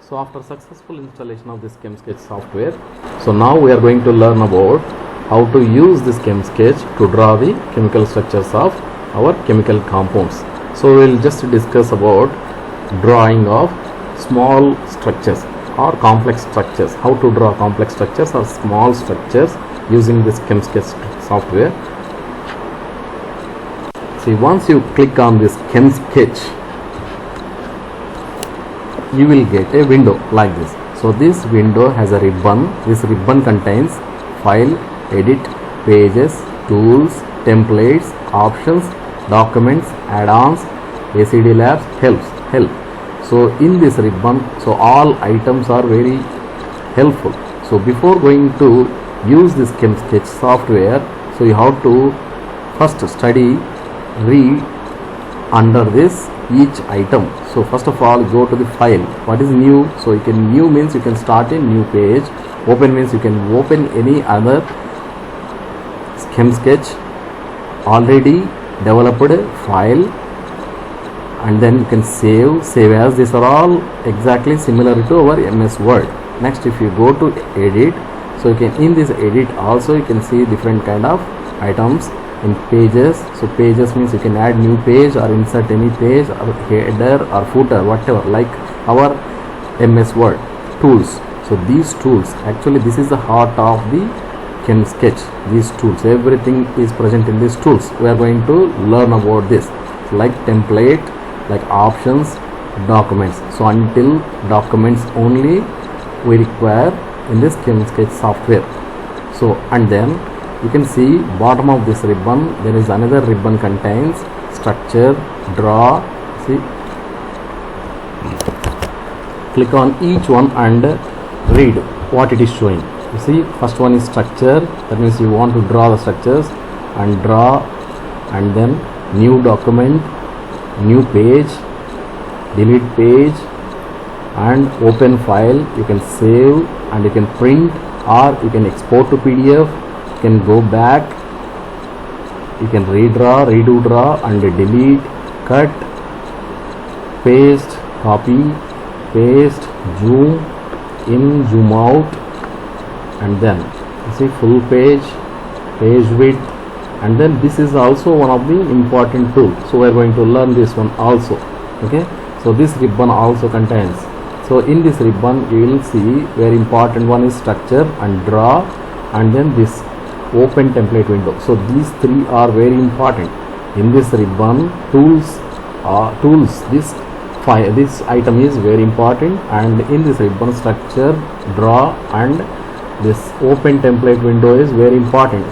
So after successful installation of this ChemSketch software, so now we are going to learn about how to use this ChemSketch to draw the chemical structures of our chemical compounds. So we will just discuss about drawing of small structures or complex structures, how to draw complex structures or small structures using this ChemSketch software. See, once you click on this ChemSketch, you will get a window like this. So this window has a ribbon. This ribbon contains file, edit, pages, tools, templates, options, documents, add-ons, ACD labs, help. So in this ribbon, so all items are very helpful. So before going to use this ChemSketch software, so you have to first study, read under this each item. So first of all, go to the file. What is new? So you can, new means you can start a new page. Open means you can open any other ChemSketch already developed file, and then you can save as. These are all exactly similar to our MS Word. Next, if you go to edit, so you can, in this edit also you can see different kind of items in pages. So pages means you can add new page or insert any page or header or footer, whatever, like our MS Word. Tools, so these tools, actually this is the heart of the ChemSketch. These tools, everything is present in these tools. We are going to learn about this, like template, like options, documents. So until documents only we require in this ChemSketch software. So, and then you can see bottom of this ribbon there is another ribbon contains structure, draw. See, click on each one and read what it is showing. You see, first one is structure, that means you want to draw the structures, and draw, and then new document, new page, delete page, and open file. You can save and you can print, or you can export to PDF. You can go back, you can redraw, redo draw, and delete, cut, paste, copy, paste, zoom in, zoom out, and then you see full page, page width, and then this is also one of the important tools. So we are going to learn this one also. Okay, so this ribbon also contains. So in this ribbon you will see very important one is structure and draw, and then this open template window. So these three are very important in this ribbon. Tools, this item is very important, and in this ribbon structure, draw, and this open template window is very important.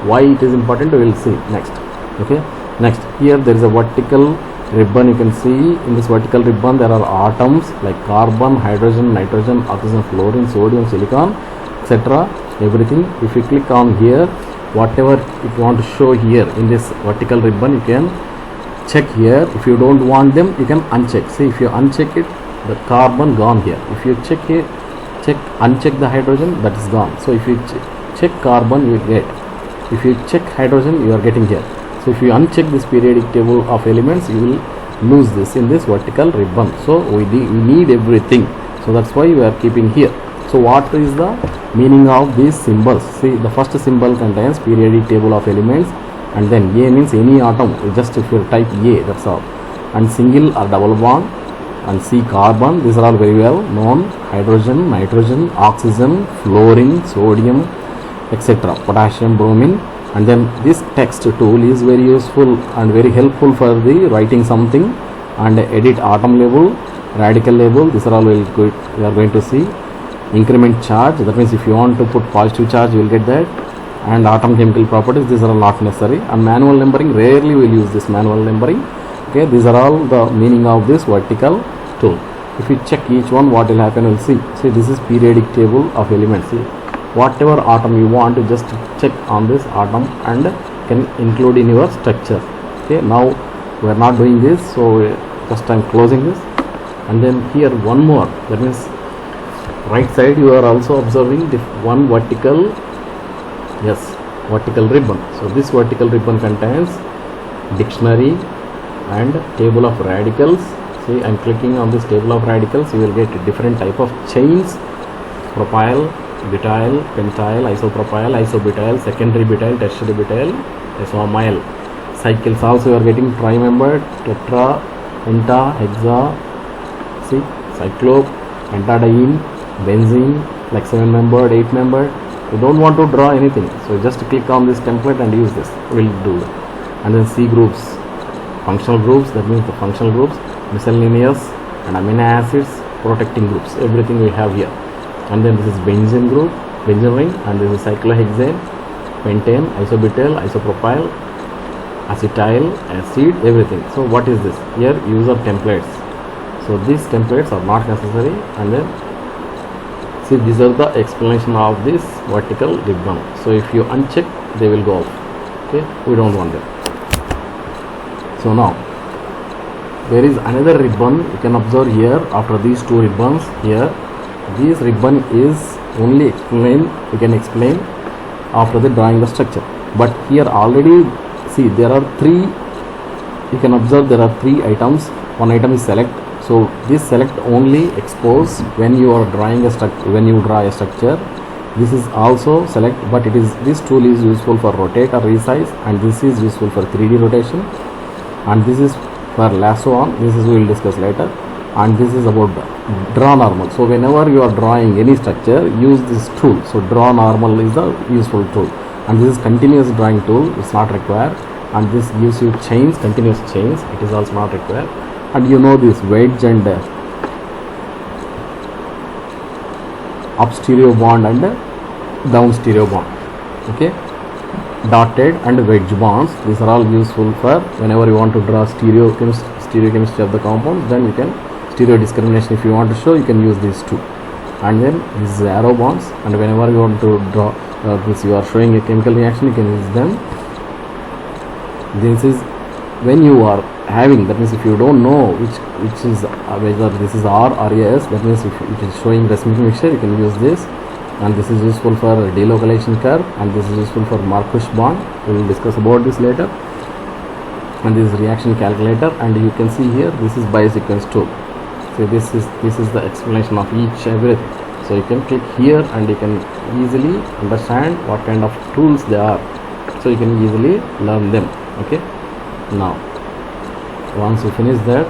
Why it is important we will see next. Okay, next, here there is a vertical ribbon. You can see in this vertical ribbon there are atoms like carbon, hydrogen, nitrogen, oxygen, fluorine, sodium, silicon, etc. everything. If you click on here, whatever you want to show here in this vertical ribbon, you can check here. If you don't want them, you can uncheck. See, if you uncheck it, the carbon gone here. If you check it, uncheck the hydrogen, that is gone. So if you check carbon, you get. If you check hydrogen, you are getting here. So if you uncheck this periodic table of elements, you will lose this in this vertical ribbon. So we need everything. So that's why we are keeping here. So what is the meaning of these symbols? See, the first symbol contains periodic table of elements, and then A means any atom. Just if you type A, that's all. And single or double bond, and C carbon. These are all very well known. Hydrogen, nitrogen, oxygen, fluorine, sodium, etc. Potassium, bromine. And then this text tool is very useful and very helpful for the writing something, and edit atom label, radical label. These are all very good. We are going to see. Increment charge, that means if you want to put positive charge you will get that, and atom chemical properties. These are not necessary. And manual numbering, rarely we will use this manual numbering. Okay, these are all the meaning of this vertical tool. If you check each one, what will happen, we'll see. See, this is periodic table of elements. See, whatever atom you want, to just check on this atom and can include in your structure. Okay, now we are not doing this, so just I'm closing this. And then here one more, that means right side you are also observing the one vertical, yes, vertical ribbon. So this vertical ribbon contains dictionary and table of radicals, See, I'm clicking on this table of radicals. You will get different type of chains: propyl, butyl, pentyl, isopropyl, isobutyl, secondary butyl, tertiary butyl, isoamyl. Cycles also you are getting trimembered, tetra, penta, hexa, see, cyclo, pentadiene, benzene, like 7-membered, 8-membered. You don't want to draw anything, so just click on this template and use this. Will do. And then C groups, functional groups, that means the functional groups, miscellaneous and amino acids, protecting groups, everything we have here. And then this is benzene group, benzene ring, and this is cyclohexane, pentane, isobutyl, isopropyl, acetyl, acid, everything. So what is this? Here user templates. So these templates are not necessary, and then see, these are the explanation of this vertical ribbon. So if you uncheck, they will go off. Okay, we don't want them. So now there is another ribbon you can observe here after these two ribbons here. This ribbon is only explain, you can explain after the drawing the structure, but here already see there are three, you can observe there are three items. One item is select. So this select only expose when you are drawing a structure, when you draw a structure. This is also select, but it is, this tool is useful for rotate or resize, and this is useful for 3D rotation, and this is for lasso on. This is we will discuss later. And this is about draw normal. So whenever you are drawing any structure, use this tool. So draw normal is the useful tool, and this is continuous drawing tool. It's not required, and this gives you chains, continuous chains. It is also not required. And you know this wedge and up stereo bond and down stereo bond. Okay, dotted and wedge bonds. These are all useful for whenever you want to draw stereochemistry of the compound. Then you can stereo discrimination. If you want to show, you can use these two. And then this is arrow bonds. And whenever you want to draw this, you are showing a chemical reaction, you can use them. This is when you are having, that means if you don't know which is whether this is R or S, that means if it is showing reciprocal mixture, you can use this. And this is useful for delocalization curve, and this is useful for Marcus bond. We will discuss about this later. And this is reaction calculator, and you can see here this is biosequence tool. So this is the explanation of each everything. So you can click here and you can easily understand what kind of tools they are. So you can easily learn them. Okay. Now once you finish that,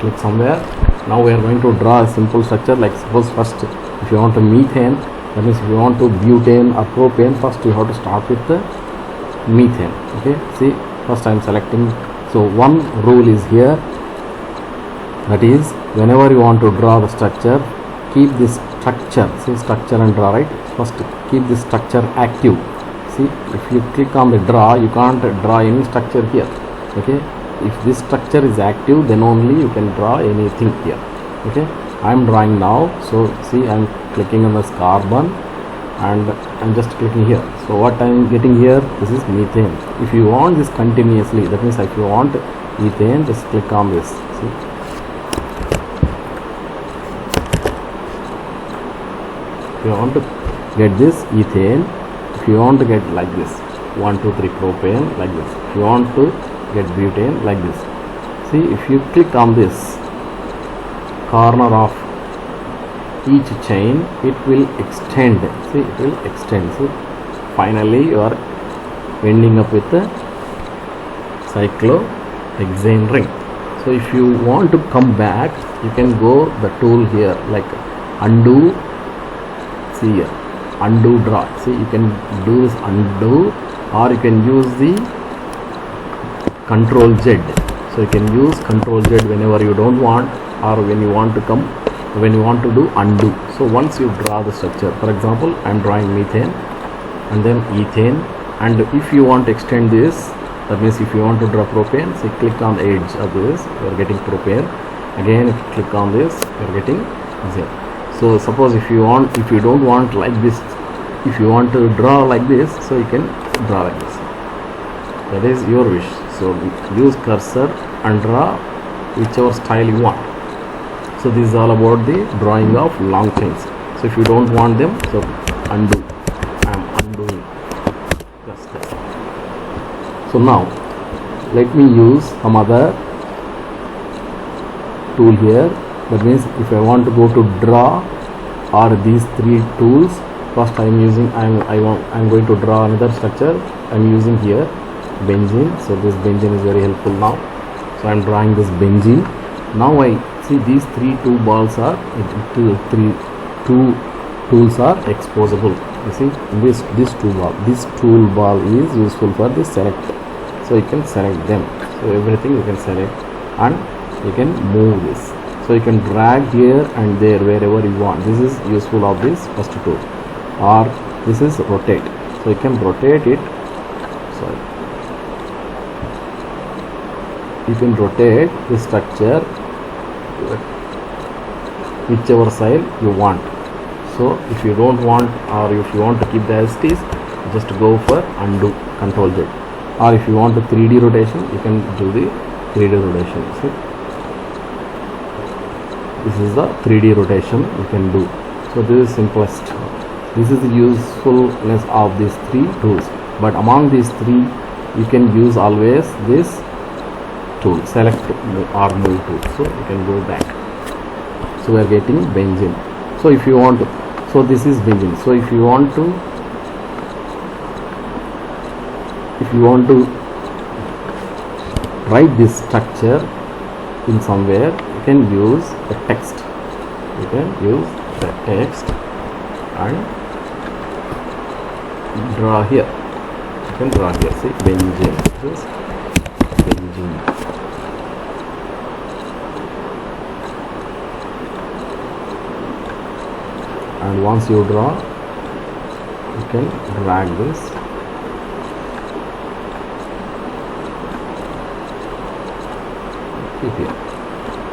click somewhere. Now we are going to draw a simple structure. Like suppose first, if you want to methane, that means if you want to butane or propane, first you have to start with the methane. Okay, see, first I am selecting. So one rule is here, that is whenever you want to draw the structure, keep this structure, see structure and draw, right? First keep this structure active. See, if you click on the draw, you can't draw any structure here. Okay, if this structure is active, then only you can draw anything here. Okay, I am drawing now. So see, I am clicking on this carbon and I am just clicking here. So what I am getting here, this is methane. If you want this continuously, that means if you want ethane, just click on this. See, if you want to get this ethane, if you want to get like this 1 2 3 propane, like this, if you want to get butane, like this. See, if you click on this corner of each chain, it will extend. See, it will extend. See, finally you are ending up with a cyclohexane ring. So if you want to come back, you can go the tool here, like undo. See here, undo draw. See, you can do this undo, or you can use the Control Z. So you can use Control Z whenever you don't want, or when you want to come, when you want to do undo. So once you draw the structure, for example, I am drawing methane and then ethane, and if you want to extend this, that means if you want to draw propane, so click on the edge of this, you are getting propane. Again, if you click on this, you are getting Z. So suppose if you don't want like this, if you want to draw like this, so you can draw like this. That is your wish. So use cursor and draw whichever style you want. So this is all about the drawing of long chains. So if you don't want them, so undo. I am undoing. Just this. So now let me use some other tool here. That means if I want to go to draw or these three tools, first I'm going to draw another structure. I'm using here benzene. So this benzene is very helpful now. So I'm drawing this benzene. Now I see these two balls are two tools are exposable. You see this tool ball is useful for the select. So you can select them. So everything you can select and you can move this. So you can drag here and there wherever you want. This is useful of this first tool. Or this is rotate. So you can rotate it. Sorry. You can rotate the structure whichever side you want. So if you don't want, or if you want to keep the as it is, just go for undo, Control Z. Or if you want the 3D rotation, you can do the 3D rotation. See, this is the 3D rotation you can do. So this is simplest. This is the usefulness of these three tools. But among these three, you can use always this tool, select or move tool. So you can go back. So we are getting benzene. So if you want to, so this is benzene. So if you want to write this structure in somewhere, you can use the text. You can use the text and draw here. You can draw here. See, benzene. This is benzene. And once you draw, you can drag this. Keep here.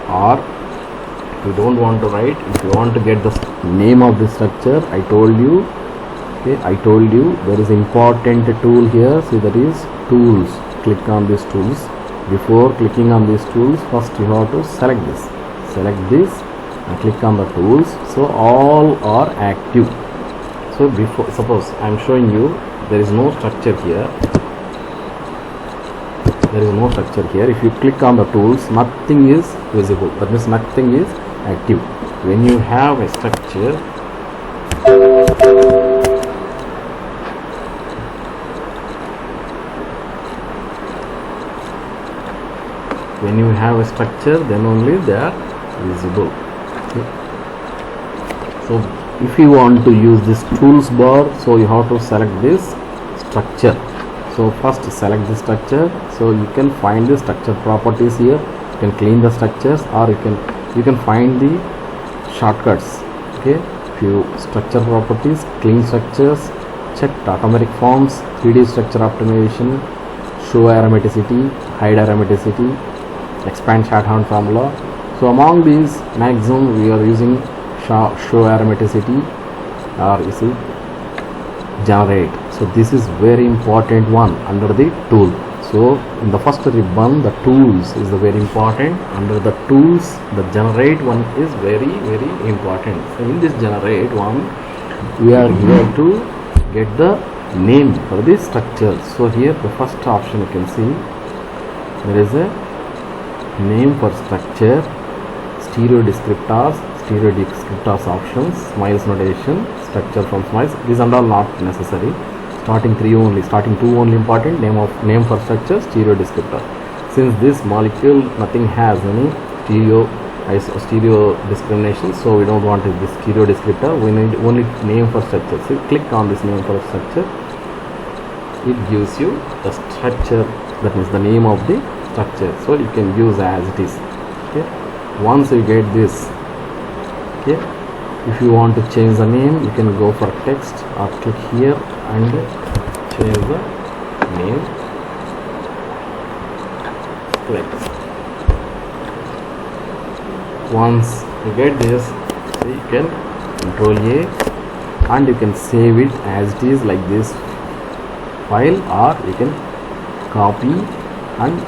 Or if you don't want to write, if you want to get the name of the structure, I told you there is important tool here. See, that is tools. Click on these tools. Before clicking on these tools, first you have to select this and click on the tools. So all are active. So before, suppose I am showing you there is no structure here. If you click on the tools, nothing is visible. That means nothing is active. When you have a structure, then only they are visible. Okay. So if you want to use this tools bar, so you have to select this structure. So first select the structure. So you can find the structure properties here. You can clean the structures, or you can find the shortcuts. Okay, few structure properties, clean structures, check automatic forms, 3D structure optimization, show aromaticity, hide aromaticity, expand Shorthand formula. So among these, maximum we are using show aromaticity, or you see generate. So this is very important one under the tool. So in the first ribbon, the tools is the very important. Under the tools, the generate one is very important. So in this generate one, we are here to get the name for this structure. So here the first option you can see there is a name for structure, stereo descriptors options, Smiles notation, structure from Smiles. These are all not necessary. Starting two only important. Name for structure, stereo descriptor. Since this molecule nothing has any stereo discrimination, so we don't want this stereo descriptor. We need only name for structure. So click on this name for structure. It gives you the structure, that means the name of the structure. So you can use as it is. Okay. Once you get this, okay, if you want to change the name, you can go for text or click here and change the name like this. Once you get this, so you can Control A and you can save it as it is like this file, or you can copy and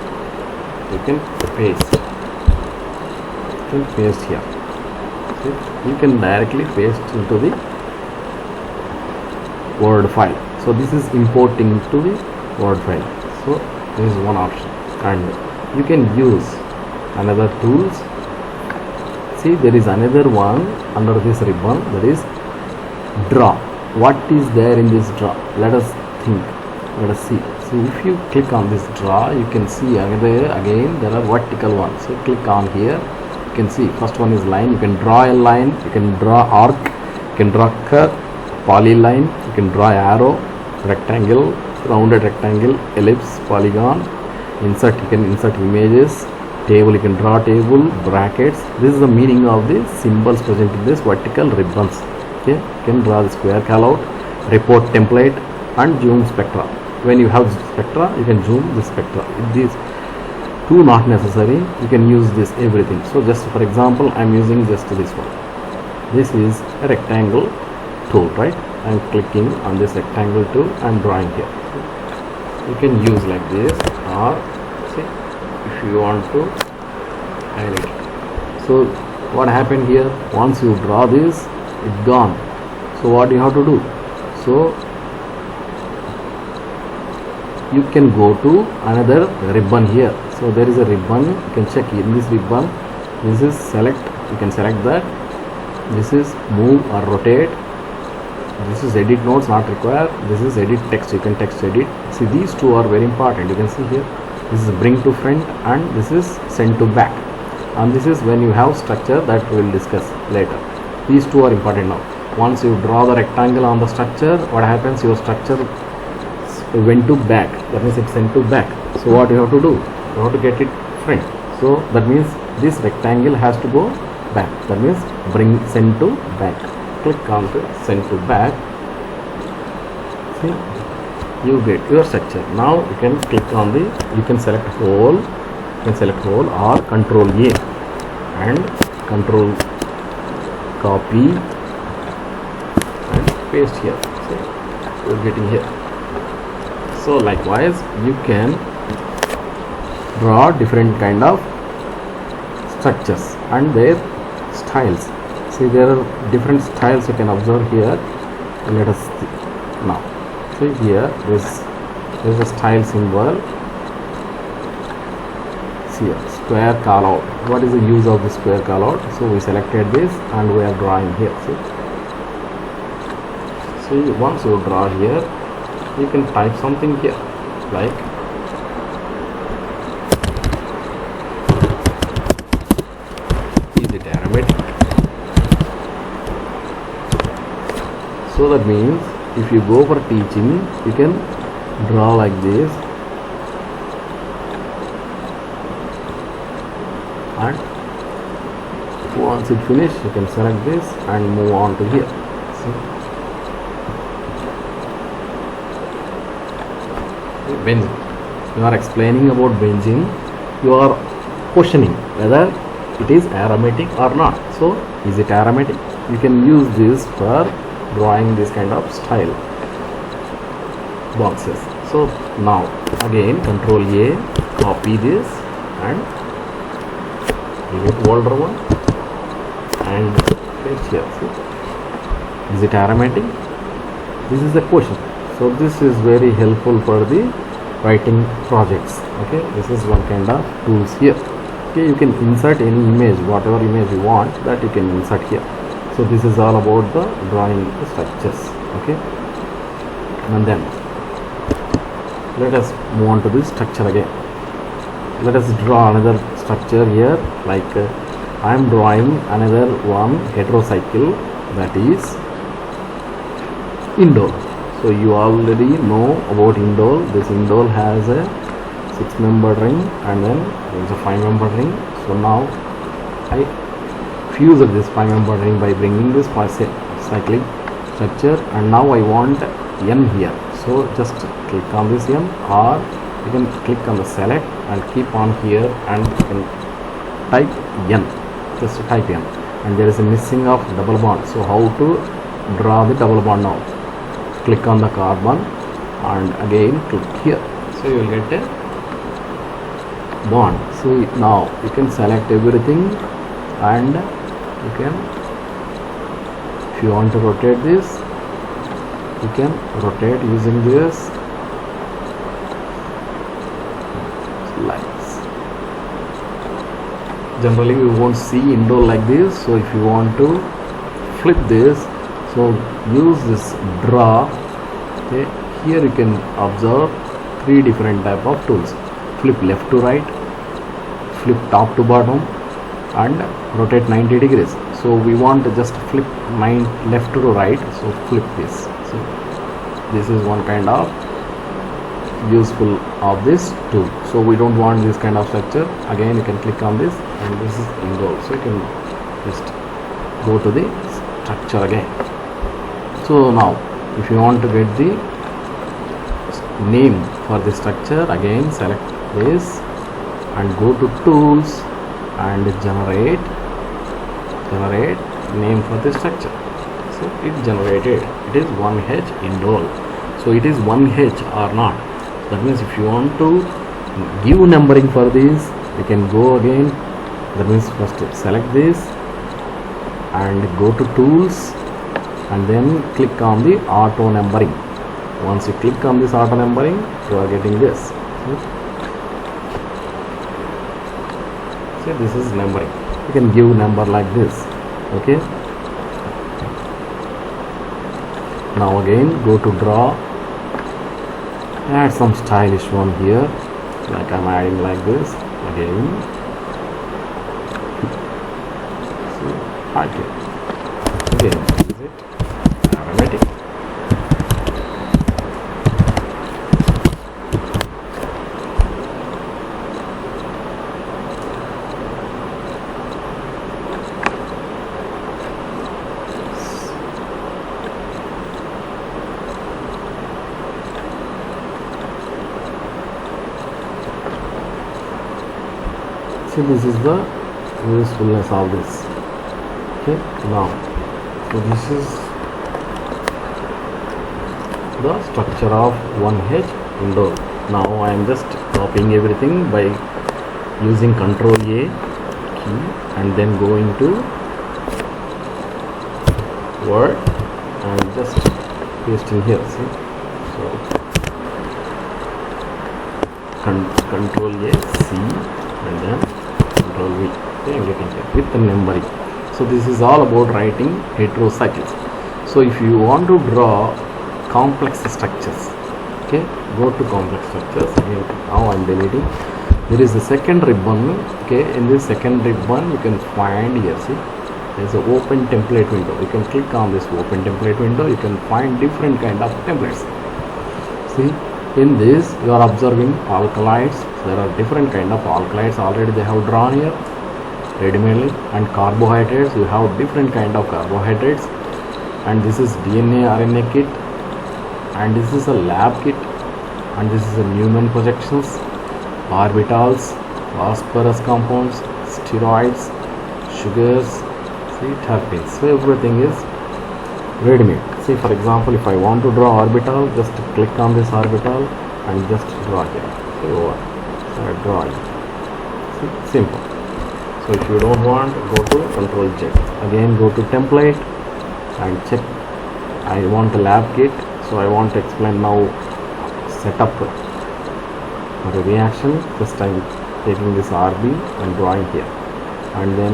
you can paste. Here. So you can directly paste into the Word file. So this is importing into the Word file. So this is one option, and you can use another tools See, there is another one under this ribbon, that is draw. What is there in this draw? Let us think, let us see. So if you click on this draw, you can see again there are vertical ones. So click on here, you can see first one is line. You can draw a line, you can draw arc, you can draw curve, polyline, you can draw arrow, rectangle, rounded rectangle, ellipse, polygon, insert, you can insert images, table, you can draw table, brackets. This is the meaning of the symbols present in this vertical ribbons. Okay, you can draw the square callout, report template, and zoom spectra. When you have spectra, you can zoom the spectra. If these two not necessary, you can use this everything. So just for example, I am using just this one. This is a rectangle tool, right? I am clicking on this rectangle tool and drawing here. You can use like this, or see, if you want to highlight. So what happened here? Once you draw this, it's gone. So what you have to do? So you can go to another ribbon here. So there is a ribbon, you can check in this ribbon. This is select, you can select that. This is move or rotate. This is edit notes, not required. This is edit text, you can text edit. See, these two are very important. You can see here, this is bring to front and this is send to back. And this is when you have structure that we will discuss later. These two are important now. Once you draw the rectangle on the structure, what happens? Your structure went to back, that means it's sent to back. So what you have to do? You have to get it front. So that means this rectangle has to go back. That means bring send to back. Click on to send to back. See, you get your structure. Now you can click on the, you can select whole, you can select whole or control A and control copy and paste here. See, you're getting here. So likewise, you can draw different kind of structures and their styles. See, there are different styles you can observe here. Let us see now. See here, there's a style symbol. See here, square callout. What is the use of the square callout? So we selected this and we are drawing here. See, once you draw here, you can type something here like is it arithmetic? So that means if you go for teaching, you can draw like this and once it finish, you can select this and move on to here. See? Benzene. You are explaining about benzene, you are questioning whether it is aromatic or not. So is it aromatic? You can use this for drawing this kind of style boxes. So now again control A, copy this and give it older one and paste here. See? Is it aromatic? This is the question. So this is very helpful for the writing projects. Okay, this is one kind of tools here. Okay, you can insert any image, whatever image you want, that you can insert here. So this is all about the drawing the structures. Okay, and then let us move on to this structure again. Let us draw another structure here, like I am drawing another one heterocycle, that is indole. So you already know about indole. This indole has a 6-membered ring and then there is a 5-membered ring. So now I fuse this 5-membered ring by bringing this cyclic structure, and now I want N here. So just click on this N, or you can click on the select and keep on here and you can type N. Just type N, and there is a missing of double bond. So how to draw the double bond now? Click on the carbon and again click here. So you will get a bond. See, now you can select everything and you can, if you want to rotate this, you can rotate using this lines. generally we won't see indole like this. So if you want to flip this, so use this draw. Okay, here you can observe three different type of tools: flip left to right, flip top to bottom, and rotate 90 degrees. So we want to just flip left to right, so flip this. So this is one kind of useful of this tool. So we don't want this kind of structure. Again, you can click on this, and this is indole. So you can just go to the structure again. So now if you want to get the name for the structure, again select this and go to tools and generate name for the structure. So it generated, it is 1H indole. So it is 1H or not. That means if you want to give numbering for this, you can go again. That means first select this and go to tools and then click on the auto numbering. Once you click on this auto numbering, you are getting this. See, this is numbering. You can give number like this. Okay, now again go to draw, add some stylish one here, like I'm adding like this again. So again is it arithmetic. So this is the usefulness of this. Okay, now so this is the structure of 1H indole. Now I am just copying everything by using Ctrl A key and then going to Word and just pasting here. See, so Ctrl A C and then Ctrl V. Okay, I'm getting here with the numbering. So this is all about writing heterocycles. So if you want to draw complex structures, okay, go to complex structures. Again, now I'm deleting. There is a second ribbon. Okay, in this second ribbon you can find here. See, there's an open template window. You can click on this open template window. You can find different kind of templates. See, in this you are observing alkalides. There are different kind of alkalides already they have drawn here ready-made, and carbohydrates, you have different kind of carbohydrates, and this is DNA RNA kit, and this is a lab kit, and this is a Newman projections, orbitals, phosphorus compounds, steroids, sugars, see, terpenes. So everything is ready-made. See, for example, if I want to draw orbital, just click on this orbital and just draw here. See, over. So I draw it. See, simple. So if you don't want, go to Ctrl J. Again go to template and check. I want a lab kit, so I want to explain now setup for the reaction. Just I'm taking this RB and drawing here, and then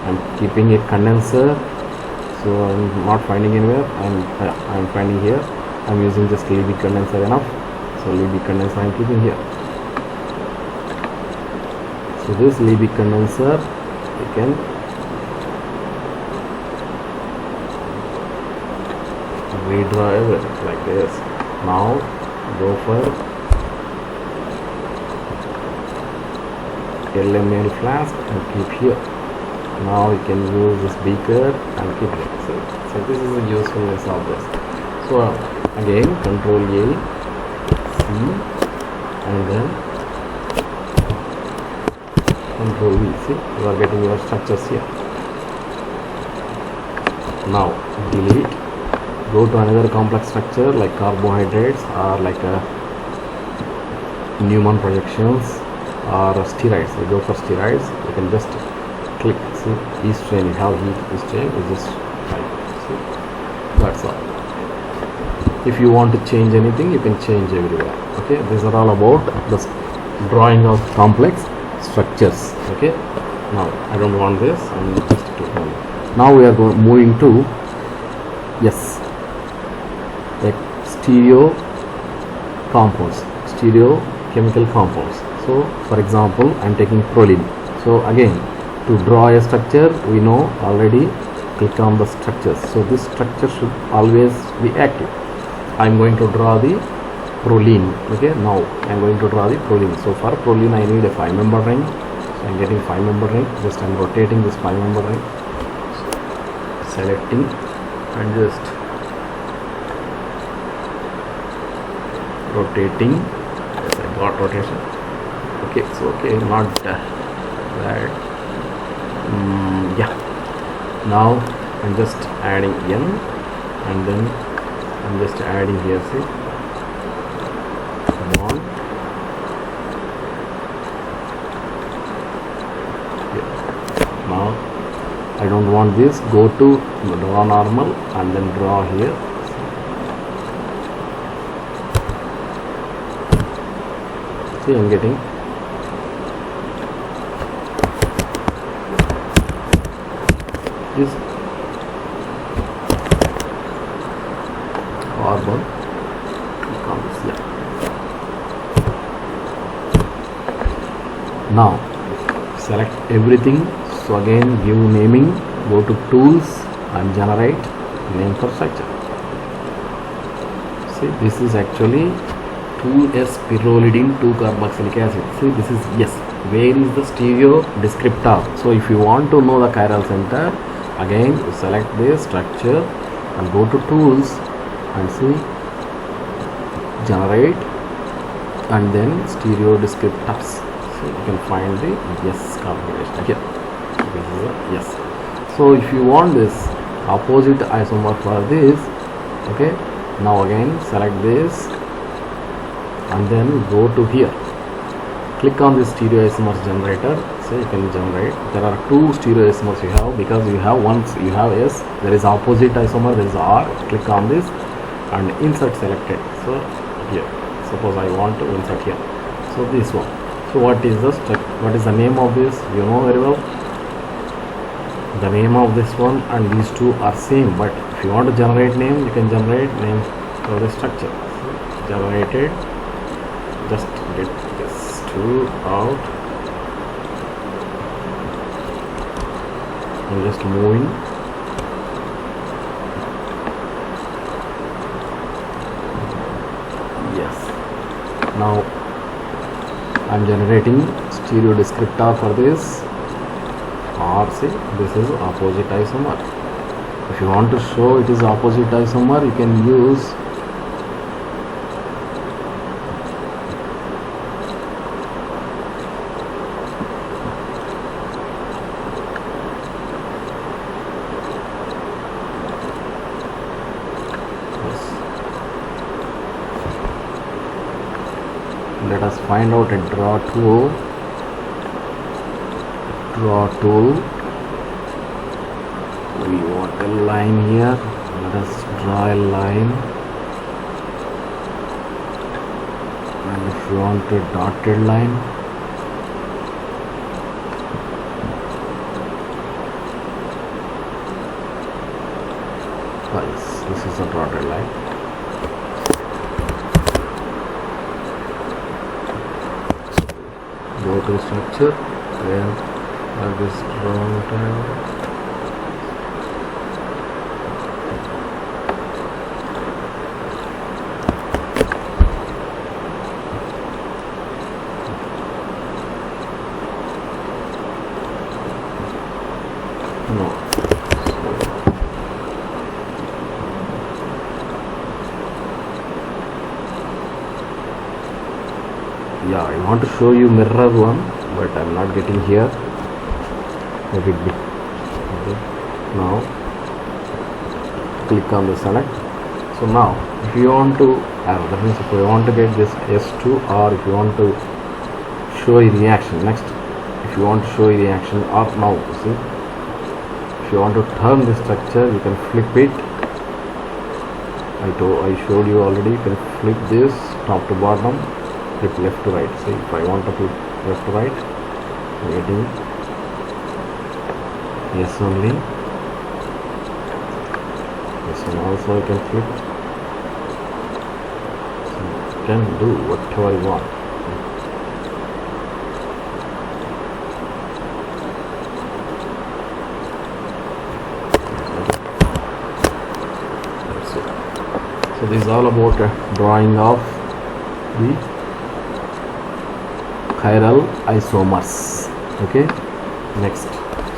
I'm keeping a condenser. So I'm not finding anywhere. I'm finding here. I'm using just Libby condenser enough. So Libby condenser I'm keeping here. So this Libby condenser, you can redraw everything like this. Now go for LML flask and keep here. Now you can use this beaker and keep it. So this is the usefulness of this. So again Ctrl A, C, and then Ctrl V. See, you are getting your structures here. Now delete. Go to another complex structure like carbohydrates or like a Newman projections or steroids. You go for steroids. You can just click. See, E-strain. You have E-strain. You just type. See, that's all. If you want to change anything, you can change everywhere. Okay, these are all about the drawing of complex structures. Okay. Now I don't want this. I'm just click on it. Now we are moving to yes, like stereo compounds, stereo chemical compounds. So for example, I'm taking proline. So again, to draw a structure, we know already, click on the structures. So this structure should always be active. I'm going to draw the proline. Okay, now I'm going to draw the proline. So for proline I need a 5-member ring. So I'm getting 5-member ring. Just I'm rotating this 5-member ring, selecting and just rotating. Yes, I got rotation. Okay, so okay, not that. Yeah. Now I'm just adding n, and then I'm just adding here, see, one. Yeah. Now I don't want this. Go to draw normal and then draw here. See, I'm getting this carbon. Yeah. Now select everything. So again, give naming. Go to tools and generate name for structure. See, this is actually 2s pyrrolidine 2-carboxylic acid. See, this is yes. Where is the stereo descriptor? So if you want to know the chiral center, again select this structure and go to tools and see generate and then stereo descriptors. So you can find the yes configuration. Okay, this is a yes. So if you want this opposite isomer for this, okay, now again select this and then go to here, click on this stereoisomers generator. So you can generate. There are 2 stereoisomers you have, because you have once you have S, there is opposite isomer, there is R. Click on this and insert selected. So here, suppose I want to insert here. So this one. So what is the name of this? You know very well. The name of this one and these 2 are same, but if you want to generate name, you can generate name for the structure. So generated. Just get this 2 out. I'm just moving. Yes. Now I'm generating stereo descriptor for this. Or say this is opposite isomer. If you want to show it is opposite isomer, you can use let us find out a draw tool. We want a line here. Let us draw a line, and if you want a dotted line, yes, this is a dotted line. Go to structure, then this wrong time. No. Yeah, I want to show you mirror one, but I'm not getting here. Let it be. Okay. Now click on the select. So now if you want to that means if you want to get this S2, or if you want to show a reaction, next if you want to show a reaction, or now see, if you want to turn this structure, you can flip it. I showed you already. You can flip this top to bottom, flip left to right. See, if I want to flip left to right, I'm getting Yes only. This one also you can flip. So you can do whatever you want. So this is all about drawing of the chiral isomers. Okay, next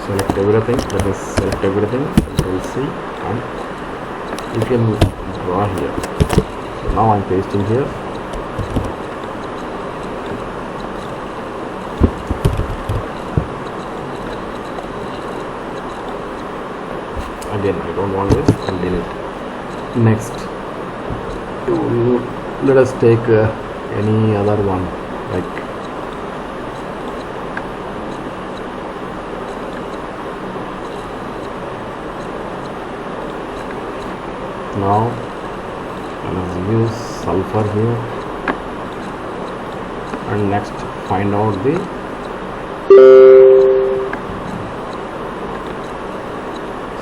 select everything, that is select everything, Control C, and you can draw here. So now I'm pasting here. Again I don't want this, and delete. Next, let us take any other one, like now let's use sulfur here, and next find out the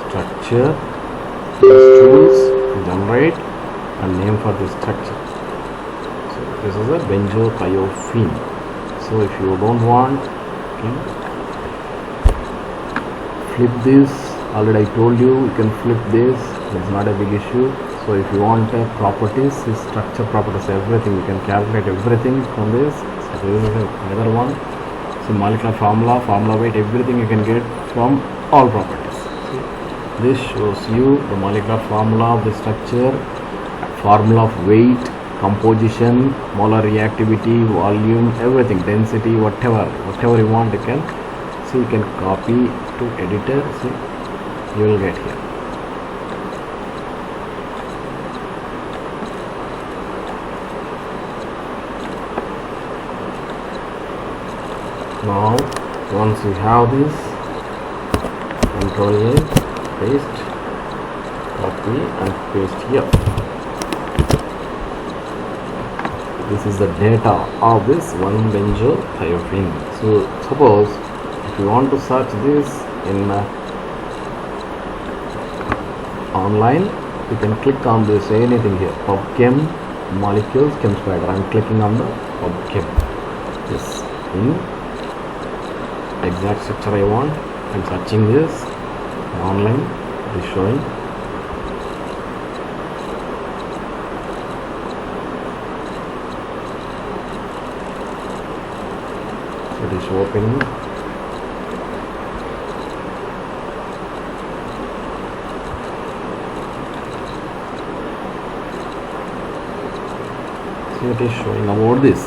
structure, tools, generate, and name for this structure. So this is a benzothiophene. So if you don't want, flip this. Already I told you can flip this, it's not a big issue. So if you want properties, structure properties, everything, you can calculate everything from this. So this is another one. So molecular formula weight, everything you can get from all properties. See, this shows you the molecular formula of the structure, formula of weight, composition, molar reactivity, volume, everything, density, whatever you want, you can see. You can copy to editor. See, you will get here. Now once you have this, Control A, paste, copy and paste here. This is the data of this 1-benzothiophene. So suppose if you want to search this in online, you can click on this anything here, PubChem molecules ChemSpider. I am clicking on the PubChem. Yes, in exact structure I want. I am searching this online. It is showing. It is opening. See, it is showing about this.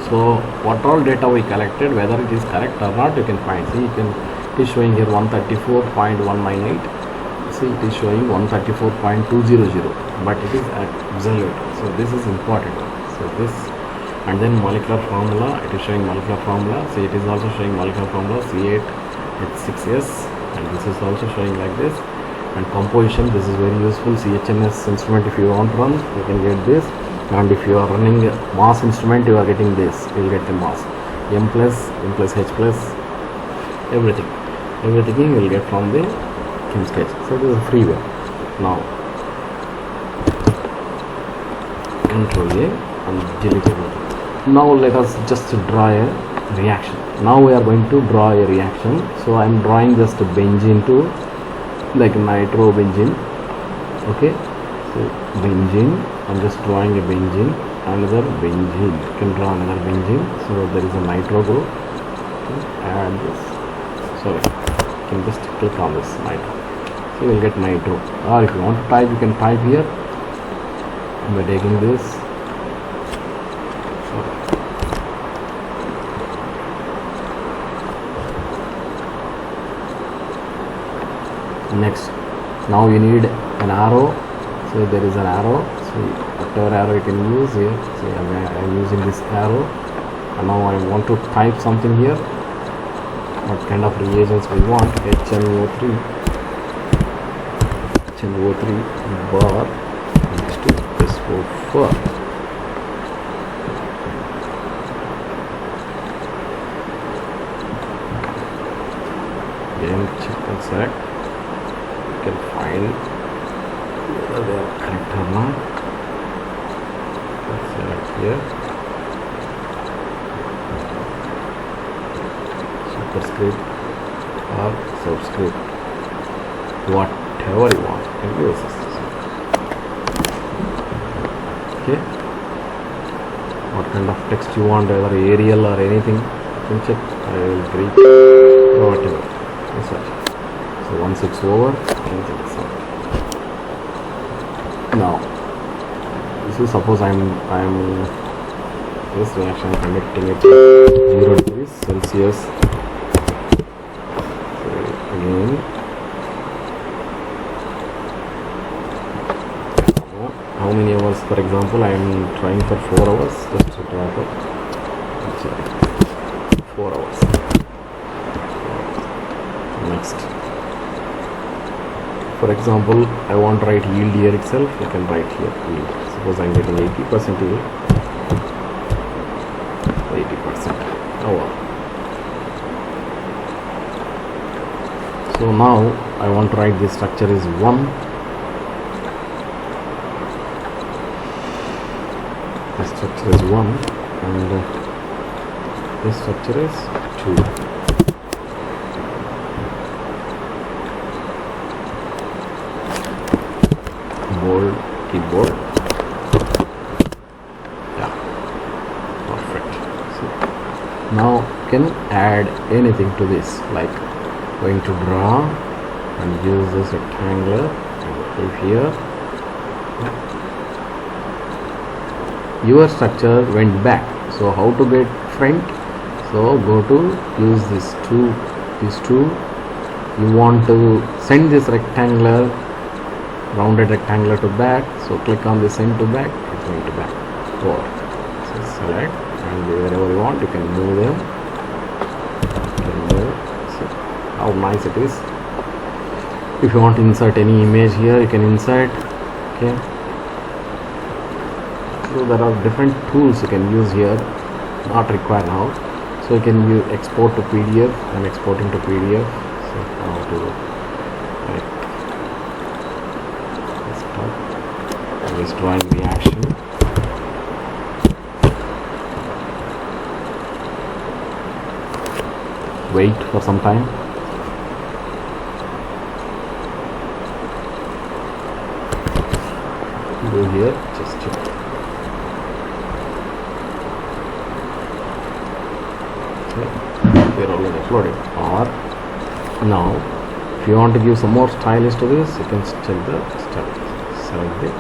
So what all data we collected, whether it is correct or not, you can find. See, it is showing here 134.198. See, it is showing 134.200, but it is absolute. So this is important. So this, and then molecular formula, it is showing molecular formula. See, it is also showing molecular formula C8H6S, and this is also showing like this. And composition, this is very useful. CHNS instrument, if you want to run, you can get this. And if you are running mass instrument, you are getting this. You will get the mass M plus H plus, everything you will get from the ChemSketch. So this is freeware. Now Control A and delete everything. Now let us just draw a reaction. Now we are going to draw a reaction. So I am drawing just a benzene to, like nitrobenzene. Okay, so benzene, I'm just drawing a benzene, another benzene. You can draw another benzene. So there is a nitro group. Okay, add this. Sorry, you can just click on this nitro. So you will get nitro. Or if you want to type, you can type here by taking this. Sorry. Next, now you need an arrow. So there is an arrow. So whatever arrow you can use here. So I am using this arrow, and now I want to type something here. What kind of reagents we want? HNO3 bar next to SO4. Again check and select. You can find whether they are correct or not. Let's select here. Superscript or subscript, whatever you want, you can use this. Okay, what kind of text you want, whether Arial or anything, you can check. I will Greek or whatever. So once it's over, anything is out. Now this is, suppose I'm this reaction conducting it 0 degrees Celsius. So again, how many hours? For example, I am trying for 4 hours. Just to try for 4 hours. Next, for example, I want to write yield here itself. You can write here yield. Suppose I am getting 80% yield. 80% hour. So now I want to write this structure is 1. This structure is 1 and this structure is 2. Bold, keyboard. Yeah, perfect. So now you can add anything to this, like going to draw and use this rectangular and click here. Yeah. Your structure went back, so how to get front? So go to use these two. You want to send this rectangular, rounded rectangular to back, so click on the send to back. It's going to back forward. So select and wherever you want you can move them. See how nice it is. If you want to insert any image here, you can insert. Okay, so there are different tools you can use here, not required now. So you can use export to PDF. I'm exporting to PDF. So how to like desktop. I'm just drawing reaction. Wait for some time. Go here, just check. They're already uploaded. Or now if you want to give some more stylish to this, you can check the style. Select it.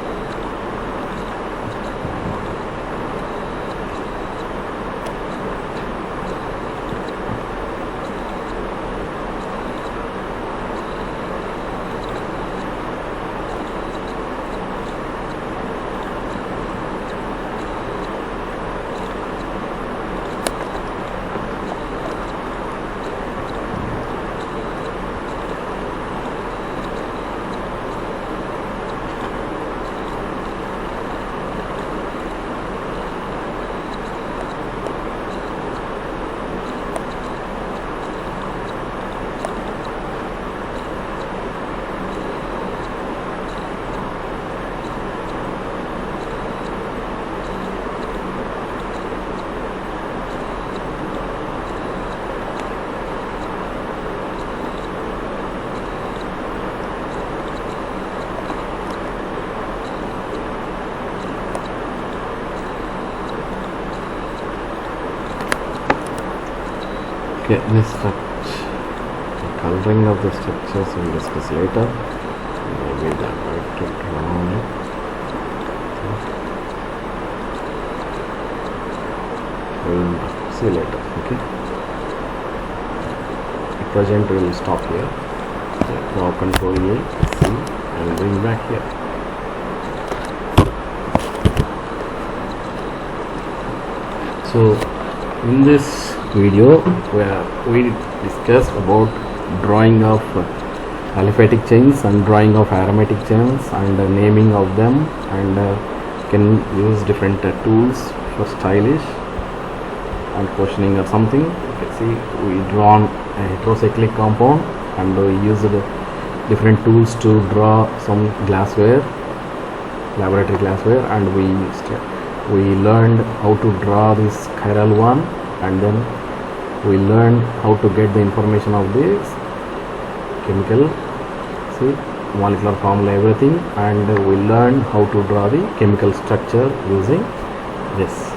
Okay, this structure, the coloring of the structures we'll discuss later. Maybe that might take long. We'll see later. Okay. At present we will stop here. Okay. Now Control A, C, and bring back here. So in this video where we discussed about drawing of aliphatic chains and drawing of aromatic chains and naming of them, and can use different tools for stylish and questioning or something. You can see we drawn a heterocyclic compound and we used different tools to draw some glassware, laboratory glassware, and we learned how to draw this chiral one, and then we learned how to get the information of this chemical, see, molecular formula, everything, and we learned how to draw the chemical structure using this.